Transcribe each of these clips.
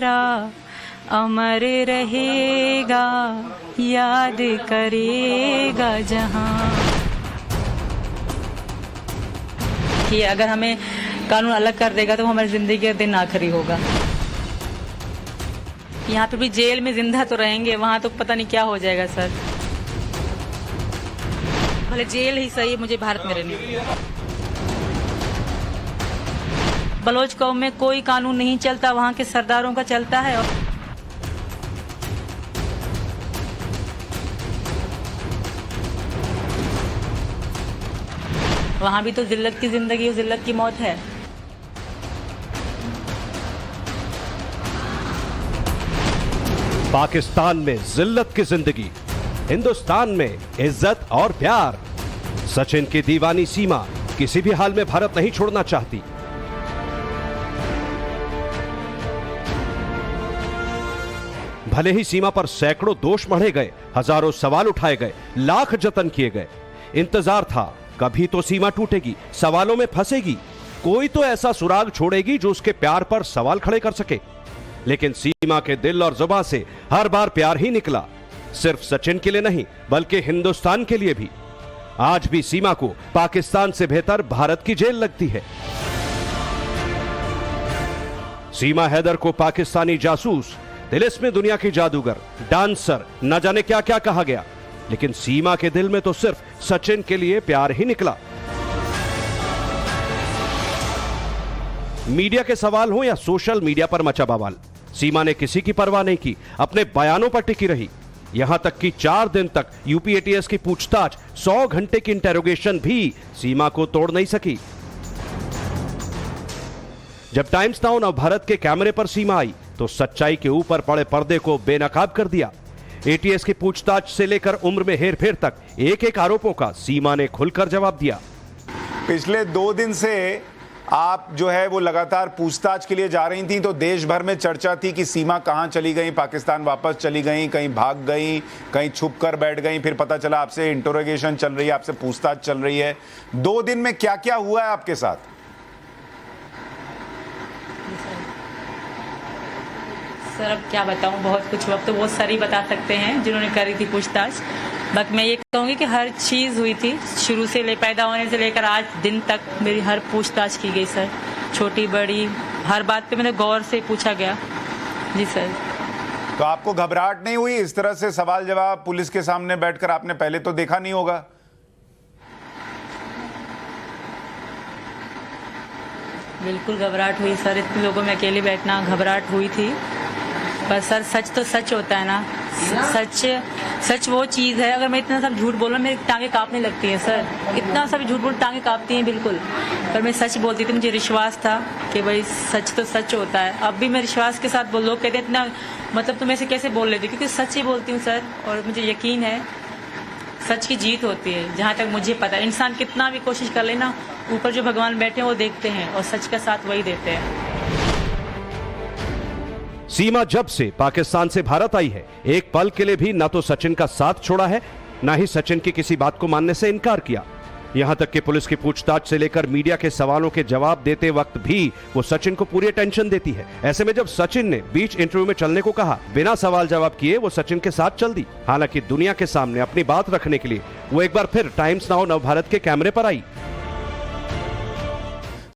हमारा अमर रहेगा, याद करेगा जहां। कि अगर हमें कानून अलग कर देगा तो हमारी जिंदगी का दिन आखिरी होगा। यहाँ पे भी जेल में जिंदा तो रहेंगे, वहां तो पता नहीं क्या हो जाएगा सर। भले जेल ही सही, मुझे भारत में रहने। बलोच कौम में कोई कानून नहीं चलता, वहां के सरदारों का चलता है। वहां भी तो जिल्लत की जिंदगी और जिल्लत की मौत है। पाकिस्तान में जिल्लत की जिंदगी, हिंदुस्तान में इज्जत और प्यार। सचिन की दीवानी सीमा किसी भी हाल में भारत नहीं छोड़ना चाहती। भले ही सीमा पर सैकड़ों दोष मढ़े गए, हजारों सवाल उठाए गए, लाख जतन किए गए, इंतजार था कभी तो सीमा टूटेगी, सवालों में फंसेगी, कोई तो ऐसा सुराग छोड़ेगी जो उसके प्यार पर सवाल खड़े कर सके। लेकिन सीमा के दिल और जुबान से हर बार प्यार ही निकला, सिर्फ सचिन के लिए नहीं बल्कि हिंदुस्तान के लिए भी। आज भी सीमा को पाकिस्तान से बेहतर भारत की जेल लगती है। सीमा हैदर को पाकिस्तानी जासूस, तिलिस्मी दुनिया की जादूगर, डांसर, न जाने क्या क्या कहा गया, लेकिन सीमा के दिल में तो सिर्फ सचिन के लिए प्यार ही निकला। मीडिया के सवाल हो या सोशल मीडिया पर मचा बवाल, सीमा ने किसी की परवाह नहीं की, अपने बयानों पर टिकी रही। यहां तक कि 4 दिन तक यूपी एटीएस की पूछताछ, 100 घंटे की इंटेरोगेशन भी सीमा को तोड़ नहीं सकी। जब टाइम्स नाउ नवभारत के कैमरे पर सीमा आई तो सच्चाई के ऊपर पड़े पर्दे को बेनकाब कर दिया। एटीएस की पूछताछ से लेकर उम्र में हेरफेर तक एक एक आरोपों का सीमा ने खुलकर जवाब दिया। पिछले 2 दिन से आप जो है वो लगातार पूछताछ के लिए जा रही थी, तो देश भर में चर्चा थी कि सीमा कहां चली गई, पाकिस्तान वापस चली गई, कहीं भाग गई, कहीं छुप कर बैठ गई। फिर पता चला आपसे इंटरोगेशन चल रही है, आपसे पूछताछ चल रही है। 2 दिन में क्या क्या हुआ है आपके साथ? सर अब क्या बताऊं, बहुत कुछ वक्त तो बहुत सारी बता सकते हैं जिन्होंने करी थी पूछताछ। बट मैं ये कहूँगी कि हर चीज़ हुई थी, शुरू से पैदा होने से लेकर आज दिन तक मेरी हर पूछताछ की गई सर, छोटी बड़ी हर बात पे मैंने गौर से पूछा गया। जी सर। तो आपको घबराहट नहीं हुई? इस तरह से सवाल जवाब पुलिस के सामने बैठकर आपने पहले तो देखा नहीं होगा। बिल्कुल घबराहट हुई सर, इतने लोगों में अकेले बैठना, घबराहट हुई थी। पर सर सच तो सच होता है ना, सच वो चीज़ है। अगर मैं इतना सब झूठ बोलूँ मेरी टांगे कांपने लगती हैं सर, इतना सब झूठ बोल टांगे कांपती हैं बिल्कुल। पर मैं सच बोलती थी, मुझे विश्वास था कि भाई सच तो सच होता है। अब भी मैं विश्वास के साथ बोल, लोग कहते हैं इतना मतलब तुम ऐसे कैसे बोल लेती, क्योंकि सच ही बोलती हूँ सर। और मुझे यकीन है सच की जीत होती है, जहाँ तक मुझे पता है। इंसान कितना भी कोशिश कर लेना, ऊपर जो भगवान बैठे हैं वो देखते हैं और सच का साथ वही देते हैं। सीमा जब से पाकिस्तान से भारत आई है, एक पल के लिए भी ना तो सचिन का साथ छोड़ा है, ना ही सचिन की किसी बात को मानने से इनकार किया। यहां तक कि पुलिस की पूछताछ से लेकर मीडिया के सवालों के जवाब देते वक्त भी वो सचिन को पूरी अटेंशन देती है। ऐसे में जब सचिन ने बीच इंटरव्यू में चलने को कहा, बिना सवाल जवाब किए वो सचिन के साथ चल दी। हालांकि दुनिया के सामने अपनी बात रखने के लिए वो एक बार फिर टाइम्स नाउ नवभारत के कैमरे पर आई।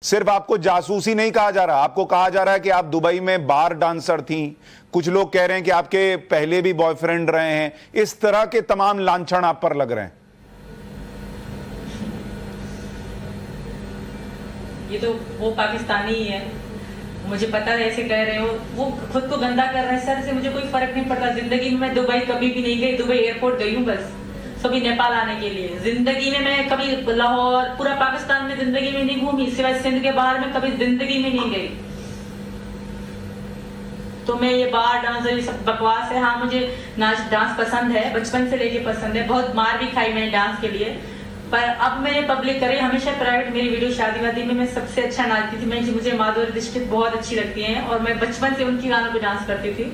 सिर्फ आपको जासूसी नहीं कहा जा रहा, आपको कहा जा रहा है कि आप दुबई में बार डांसर थी। कुछ लोग कह रहे हैं कि आपके पहले भी बॉयफ्रेंड रहे हैं। इस तरह के तमाम लांछन आप पर लग रहे हैं। ये तो वो पाकिस्तानी ही है, मुझे पता है ऐसे कह रहे हो, वो खुद को गंदा कर रहे हैं सर। से मुझे कोई फर्क नहीं पड़ता। जिंदगी में मैं दुबई कभी भी नहीं गई, दुबई एयरपोर्ट गई हूँ बस, सभी नेपाल आने के लिए। जिंदगी में मैं कभी लाहौर, पूरा पाकिस्तान में जिंदगी में नहीं घूमी, सिवाय सिंध के बाहर में कभी जिंदगी में नहीं गई। तो मैं ये बार डांस ये सब बकवास है। हाँ मुझे डांस पसंद है, बचपन से लेके पसंद है, बहुत मार भी खाई मैंने डांस के लिए। पर अब मैंने पब्लिक करे, हमेशा प्राइवेट मेरी वीडियो शादी वादी में मैं सबसे अच्छा नाचती थी। मुझे माधुरी दीक्षित बहुत अच्छी लगती हैं और मैं बचपन से उनकी गानों पे डांस करती थी,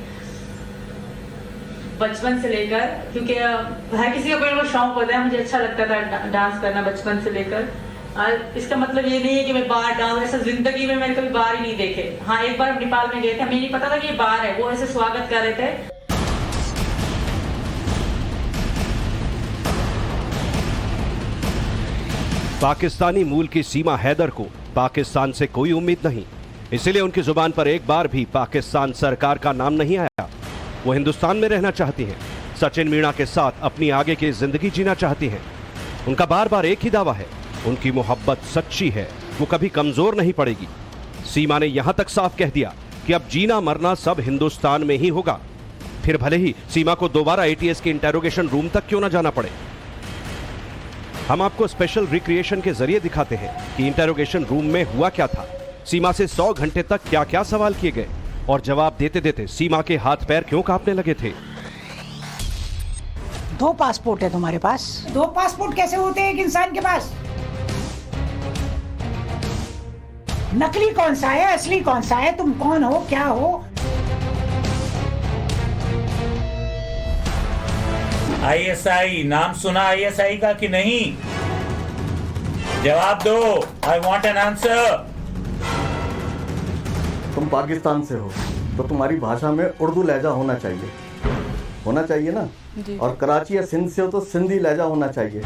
बचपन से लेकर। क्योंकि हर किसी का कोई शौक होता है, मुझे अच्छा लगता था डांस करना बचपन से लेकर। और इसका मतलब ये नहीं है कि मैं बाहर डालूं, ऐसा जिंदगी में मैंने कभी बाहर ही नहीं देखे। हाँ, एक बार नेपाल में गए थे, हमें नहीं पता था कि ये बाहर है, वो ऐसे स्वागत कर रहे थे। पाकिस्तानी मूल की सीमा हैदर को पाकिस्तान से कोई उम्मीद नहीं, इसलिए उनकी जुबान पर एक बार भी पाकिस्तान सरकार का नाम नहीं आया। वो हिंदुस्तान में रहना चाहती हैं, सचिन मीणा के साथ अपनी आगे की जिंदगी जीना चाहती हैं। उनका बार बार एक ही दावा है, उनकी मोहब्बत सच्ची है, वो कभी कमजोर नहीं पड़ेगी। सीमा ने यहां तक साफ कह दिया कि अब जीना मरना सब हिंदुस्तान में ही होगा, फिर भले ही सीमा को दोबारा एटीएस के इंटेरोगेशन रूम तक क्यों ना जाना पड़े। हम आपको स्पेशल रिक्रिएशन के जरिए दिखाते हैं कि इंटेरोगेशन रूम में हुआ क्या था, सीमा से 100 घंटे तक क्या क्या सवाल किए गए और जवाब देते देते सीमा के हाथ पैर क्यों कांपने लगे थे। 2 पासपोर्ट है तुम्हारे पास? 2 पासपोर्ट कैसे होते हैं एक इंसान के पास? नकली कौन सा है, असली कौन सा है? तुम कौन हो, क्या हो? आईएसआई नाम सुना आईएसआई का कि नहीं? जवाब दो, आई वॉन्ट एन आंसर। तुम पाकिस्तान से हो तो तुम्हारी भाषा में उर्दू लहजा होना चाहिए ना? और कराची या सिंध से हो तो सिंधी लहजा होना चाहिए।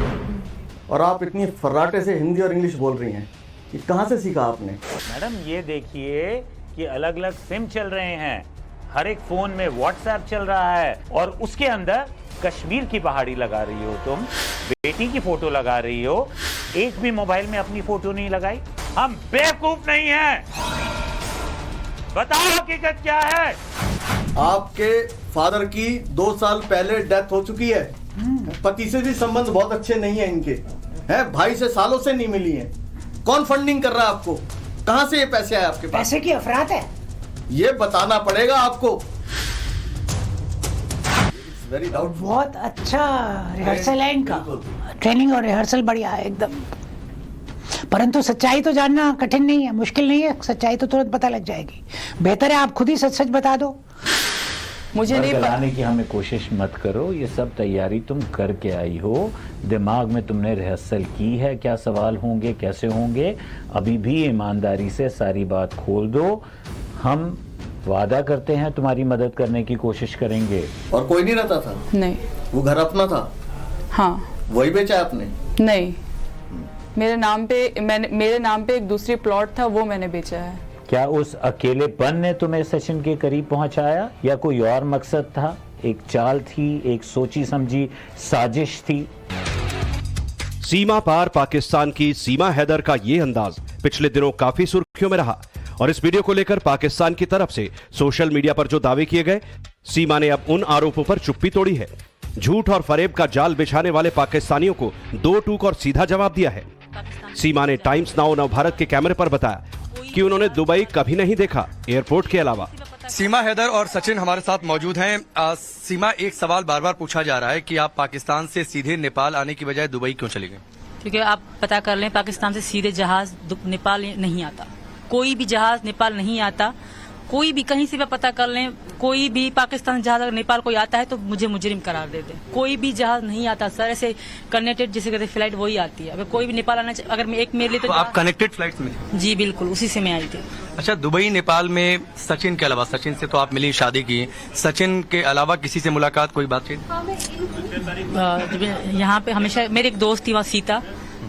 और आप इतनी फर्राटे से हिंदी और इंग्लिश बोल रही हैं, ये कहाँ से सीखा आपने? मैडम ये देखिए कि अलग अलग सिम चल रहे हैं, हर एक फोन में व्हाट्सएप चल रहा है और उसके अंदर कश्मीर की पहाड़ी लगा रही हो, तुम बेटी की फोटो लगा रही हो, एक भी मोबाइल में अपनी फोटो नहीं लगाई। हम बेवकूफ नहीं हैं, बताओ हकीकत क्या है। आपके फादर की 2 साल पहले डेथ हो चुकी है, पति से भी संबंध बहुत अच्छे नहीं है इनके, हैं भाई से सालों से नहीं मिली हैं। कौन फंडिंग कर रहा है आपको? कहां से ये पैसे आए आपके पास? पैसे की अफरात है, ये बताना पड़ेगा आपको। Very doubtful. बहुत अच्छा रिहर्सल है इनका, ट्रेनिंग और रिहर्सल बढ़िया है एकदम। परंतु सच्चाई तो जानना कठिन नहीं है, मुश्किल नहीं है, सच्चाई तो तुरंत पता लग जाएगी। बेहतर है आप खुद ही सच सच बता दो। मुझे नहीं लाने की हमें कोशिश मत करो, ये सब तैयारी तुम करके आई हो, दिमाग में तुमने रिहर्सल की है, क्या सवाल होंगे, कैसे होंगे। अभी भी ईमानदारी से सारी बात खोल दो, हम वादा करते हैं तुम्हारी मदद करने की कोशिश करेंगे। और कोई नहीं रहता था? नहीं। वो घर अपना था? हाँ। वही बेचा आपने? नहीं, मेरे नाम पे एक दूसरी प्लॉट था, वो मैंने बेचा है। क्या उस अकेलेपन ने तुम्हें सचिन के करीब पहुंचाया या कोई और मकसद था? एक चाल थी, एक सोची समझी साजिश थी? सीमा पार पाकिस्तान की सीमा हैदर का ये अंदाज पिछले दिनों काफी सुर्खियों में रहा और इस वीडियो को लेकर पाकिस्तान की तरफ से सोशल मीडिया पर जो दावे किए गए, सीमा ने अब उन आरोपों पर चुप्पी तोड़ी है। झूठ और फरेब का जाल बिछाने वाले पाकिस्तानियों को 2 टूक और सीधा जवाब दिया है। सीमा ने टाइम्स नाउ नवभारत के कैमरे पर बताया कि उन्होंने दुबई कभी नहीं देखा, एयरपोर्ट के अलावा। सीमा हैदर और सचिन हमारे साथ मौजूद हैं। सीमा, एक सवाल बार बार पूछा जा रहा है कि आप पाकिस्तान से सीधे नेपाल आने की बजाय दुबई क्यों चले गए? क्योंकि आप पता कर लें, पाकिस्तान से सीधे जहाज नेपाल नहीं आता, कोई भी जहाज नेपाल नहीं आता। कोई भी कहीं से भी पता कर लें, कोई भी पाकिस्तान जहाज अगर नेपाल कोई आता है तो मुझे मुजरिम करार दे दे। कोई भी जहाज नहीं आता सर, ऐसे कनेक्टेड जिसे कहते फ्लाइट वही आती है। अगर कोई भी नेपाल आना अगर मैं एक मेरे लिए तो आप कनेक्टेड फ्लाइट में? जी बिल्कुल, उसी से मैं आई थी। अच्छा, दुबई नेपाल में सचिन के अलावा, सचिन से तो आप मिली, शादी की, सचिन के अलावा किसी से मुलाकात, कोई बातचीत? यहाँ पे हमेशा मेरी एक दोस्त थी वहाँ, सीता,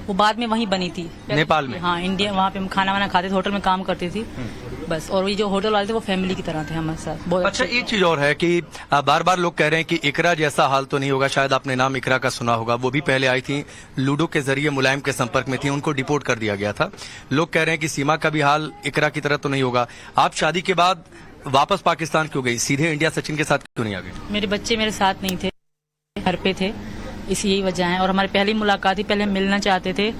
वो बाद में वहीं बनी थी नेपाल में। हाँ, इंडिया, वहाँ पे हम खाना वाना खाते थे, होटल में काम करती थी बस। और ये जो होटल वाले थे वो फैमिली की तरह थे हमारे साथ, बहुत अच्छा, एक चीज और है कि बार बार लोग कह रहे हैं कि इकरा जैसा हाल तो नहीं होगा। शायद आपने नाम इकरा का सुना होगा, वो भी पहले आई थी, लूडो के जरिए मुलायम के संपर्क में थी, उनको डिपोर्ट कर दिया गया था। लोग कह रहे हैं कि सीमा का भी हाल इकरा की तरह तो नहीं होगा। आप शादी के बाद वापस पाकिस्तान क्यों गई, सीधे इंडिया सचिन के साथ क्यों नहीं आ गए? मेरे बच्चे मेरे साथ नहीं थे, घर पे थे, इसी यही वजह है। और हमारी पहली मुलाकात ही, पहले हम मिलना चाहते थे,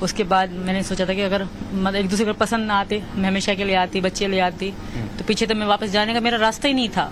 उसके बाद मैंने सोचा था कि अगर मतलब एक दूसरे को पसंद ना आते, मैं हमेशा के लिए आती, बच्चे ले आती, तो पीछे तो मैं वापस जाने का मेरा रास्ता ही नहीं था।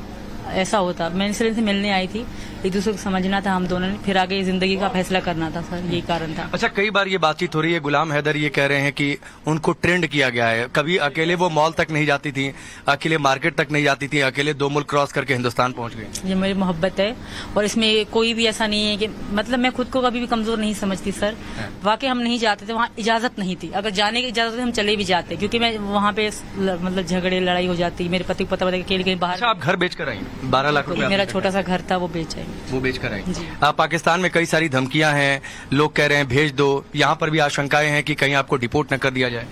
ऐसा होता, मैं इसलिए से मिलने आई थी। एक दूसरे को समझना था हम दोनों ने, फिर आगे जिंदगी का फैसला करना था सर, यही कारण था। अच्छा, कई बार ये बातचीत हो रही है, गुलाम हैदर ये कह रहे हैं कि उनको ट्रेंड किया गया है, कभी अकेले वो मॉल तक नहीं जाती थी, अकेले मार्केट तक नहीं जाती थी, अकेले 2 मुल्क क्रॉस करके हिंदुस्तान पहुंच गई। ये मेरी मोहब्बत है और इसमें कोई भी ऐसा नहीं है कि मतलब मैं खुद को कभी भी कमजोर नहीं समझती सर। वाकई हम नहीं जाते थे, वहाँ इजाजत नहीं थी, अगर जाने की इजाजत थी हम चले भी जाते, क्योंकि मैं वहाँ पे मतलब झगड़े लड़ाई हो जाती, मेरे पति को पता अकेले कहीं बाहर। अच्छा, आप घर बेच कर आई, 12 लाख रुपए मेरा छोटा सा घर था वो बेच आई। वो बेच कर आई। पाकिस्तान में कई सारी धमकियां हैं, लोग कह रहे हैं भेज दो, यहाँ पर भी आशंकाएं हैं कि कहीं आपको डिपोर्ट न कर दिया जाए।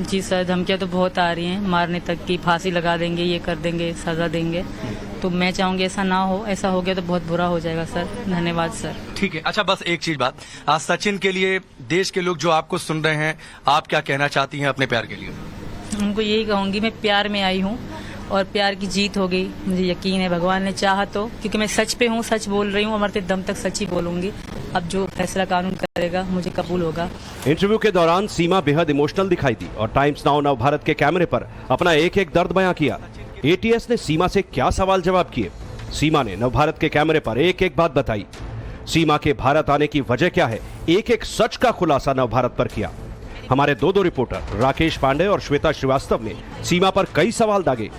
जी सर, धमकियां तो बहुत आ रही हैं, मारने तक की, फांसी लगा देंगे, ये कर देंगे, सजा देंगे। तो मैं चाहूंगी ऐसा ना हो, ऐसा हो गया तो बहुत बुरा हो जाएगा सर। धन्यवाद सर। ठीक है। अच्छा, बस एक चीज बात, आज सचिन के लिए देश के लोग जो आपको सुन रहे हैं, आप क्या कहना चाहती हैं अपने प्यार के लिए? उनको यही कहूंगी, मैं प्यार में आई हूँ और प्यार की जीत हो गई, मुझे यकीन है भगवान ने चाहा तो, क्योंकि मैं सच पे हूँ, सच बोल रही हूँ, मरते दम तक सच ही बोलूंगी। अब जो फैसला कानून करेगा मुझे कबूल होगा। इंटरव्यू के दौरान सीमा बेहद इमोशनल दिखाई दी और टाइम्स नाउ नव भारत के कैमरे पर अपना एक एक दर्द बयां किया। एटीएस ने सीमा से क्या सवाल जवाब किए? सीमा ने नव भारत के कैमरे पर एक एक बात बताई। सीमा के भारत आने की वजह क्या है, एक एक सच का खुलासा नव भारत पर किया। हमारे दो रिपोर्टर राकेश पांडे और श्वेता श्रीवास्तव ने सीमा पर कई सवाल दागे।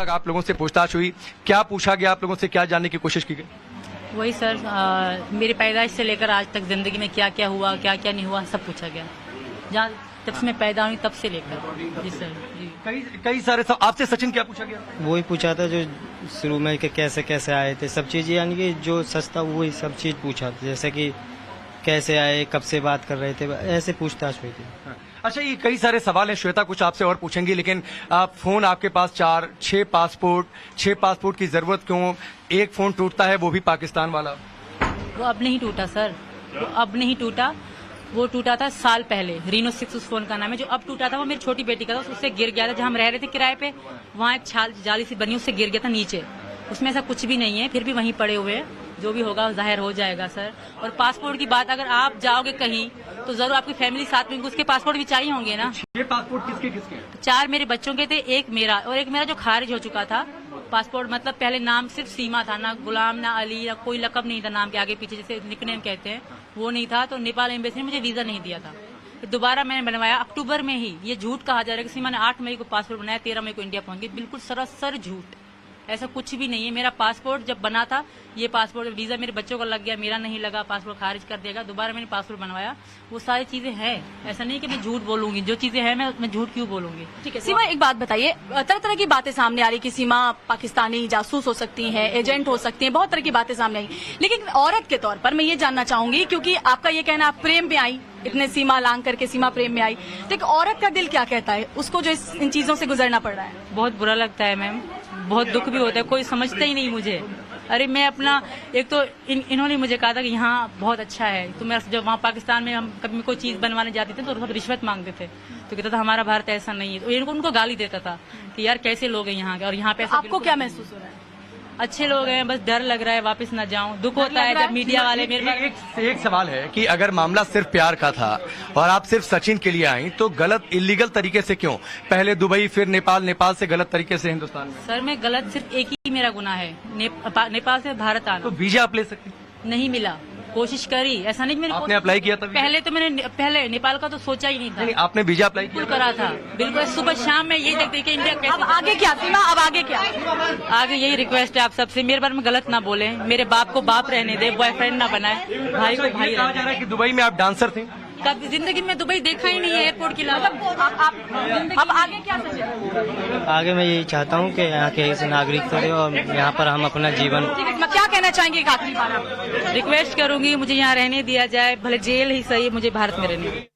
आप लोगों से पूछताछ हुई, क्या पूछा गया आप लोगों से, क्या जानने की कोशिश की गई? वही सर, मेरी पैदाइश से लेकर आज तक जिंदगी में क्या क्या हुआ, क्या क्या नहीं हुआ, सब पूछा गया। जहाँ जब से मैं पैदा हुई तब से लेकर। जी सर, जी। कई सारे आपसे सचिन क्या पूछा गया? वही पूछा था जो शुरू में कि कैसे कैसे आए थे, सब चीज़, यानी कि जो सच था वही सब चीज़ पूछा था, जैसे कि कैसे आए, कब से बात कर रहे थे, ऐसे पूछताछ हुई थी। अच्छा, ये कई सारे सवाल हैं, श्वेता कुछ आपसे और पूछेंगी, लेकिन आप फोन आपके पास 6 पासपोर्ट की जरूरत क्यों? एक फोन टूटता है वो भी पाकिस्तान वाला। वो अब नहीं टूटा सर, वो अब नहीं टूटा, वो टूटा था साल पहले। रीनो 6 उस फोन का नाम है। जो अब टूटा था वो मेरी छोटी बेटी का था, उससे गिर गया था जहाँ हम रह रहे थे किराए पे, वहाँ एक छाल जाली सी बनी, उससे गिर गया था नीचे। उसमें ऐसा कुछ भी नहीं है, फिर भी वहीं पड़े हुए हैं, जो भी होगा जाहिर हो जाएगा सर। और पासपोर्ट की बात, अगर आप जाओगे कहीं तो जरूर आपकी फैमिली साथ में, उसके पासपोर्ट भी चाहिए होंगे ना। 6 पासपोर्ट किसके किसके? 4 मेरे बच्चों के थे, एक मेरा, और एक मेरा जो खारिज हो चुका था पासपोर्ट। मतलब पहले नाम सिर्फ सीमा था, ना गुलाम, ना अली, ना कोई लकब नहीं था नाम के आगे पीछे, जैसे निकनेम कहते हैं, वो नहीं था। तो नेपाल एम्बेसी ने मुझे वीजा नहीं दिया था, तो दोबारा मैंने बनवाया अक्टूबर में ही। ये झूठ कहा जा रहा है कि सीमा ने 8 मई को पासपोर्ट बनाया, 13 मई को इंडिया पहुंच गई। बिल्कुल सरासर झूठ, ऐसा कुछ भी नहीं है। मेरा पासपोर्ट जब बना था, ये पासपोर्ट वीजा मेरे बच्चों का लग गया, मेरा नहीं लगा, पासपोर्ट खारिज कर देगा। दोबारा मैंने पासपोर्ट बनवाया, वो सारी चीजें हैं। ऐसा नहीं कि मैं झूठ बोलूंगी, जो चीजें हैं मैं झूठ क्यों बोलूंगी। ठीक है सीमा, एक बात बताइए, तरह तरह की बातें सामने आ रही कि सीमा पाकिस्तानी जासूस हो सकती है, एजेंट हो सकती है, बहुत तरह की बातें सामने आई। लेकिन औरत के तौर पर मैं ये जानना चाहूंगी, क्योंकि आपका ये कहना आप प्रेम में आई, इतने सीमा लांग करके सीमा प्रेम में आई, तो एक औरत का दिल क्या कहता है उसको जो इन चीजों से गुजरना पड़ रहा है? बहुत बुरा लगता है मैम, बहुत दुख भी होता है, कोई समझता ही नहीं मुझे। अरे मैं अपना, एक तो इन्होंने मुझे कहा था कि यहाँ बहुत अच्छा है, तो मैं जब वहाँ पाकिस्तान में हम कभी कोई चीज बनवाने जाते थे तो सब रिश्वत मांगते थे, तो कहता था हमारा भारत ऐसा नहीं है, तो उनको गाली देता था कि यार कैसे लोग हैं यहाँ के, और यहाँ पे आपको क्या महसूस हो रहा है? अच्छे लोग हैं, बस डर लग रहा है वापस ना जाऊं। दुख होता है जब मीडिया वाले मेरे एक सवाल है कि अगर मामला सिर्फ प्यार का था और आप सिर्फ सचिन के लिए आई, तो गलत इलीगल तरीके से क्यों? पहले दुबई, फिर नेपाल, नेपाल से गलत तरीके से हिंदुस्तान में। सर मैं गलत, सिर्फ एक ही मेरा गुनाह है, नेपाल से भारत आना। तो वीजा आप ले सकती? नहीं मिला, कोशिश करी, ऐसा नहीं मैंने आपने अप्लाई किया था? पहले तो मैंने पहले नेपाल का तो सोचा ही नहीं था। नहीं, आपने वीजा अप्लाई किया? करा था, बिल्कुल। सुबह शाम में यही देखते कि इंडिया कैसे। अब आगे क्या सीमा, अब आगे क्या? आगे यही रिक्वेस्ट है आप सबसे, मेरे बारे में गलत ना बोले, मेरे बाप को बाप रहने दे, बॉयफ्रेंड ना बनाए, भाई को भाई कहा जा रहा है कि दुबई में आप डांसर थे। कभी जिंदगी में दुबई देखा ही नहीं है एयरपोर्ट के अलावा। अब आगे क्या सोचे? आगे मैं यही चाहता हूँ कि यहाँ के एक नागरिक करे और यहाँ पर हम अपना जीवन। क्या कहना चाहेंगे एक आखिरी बार? रिक्वेस्ट करूंगी मुझे यहाँ रहने दिया जाए, भले जेल ही सही, मुझे भारत में रहने।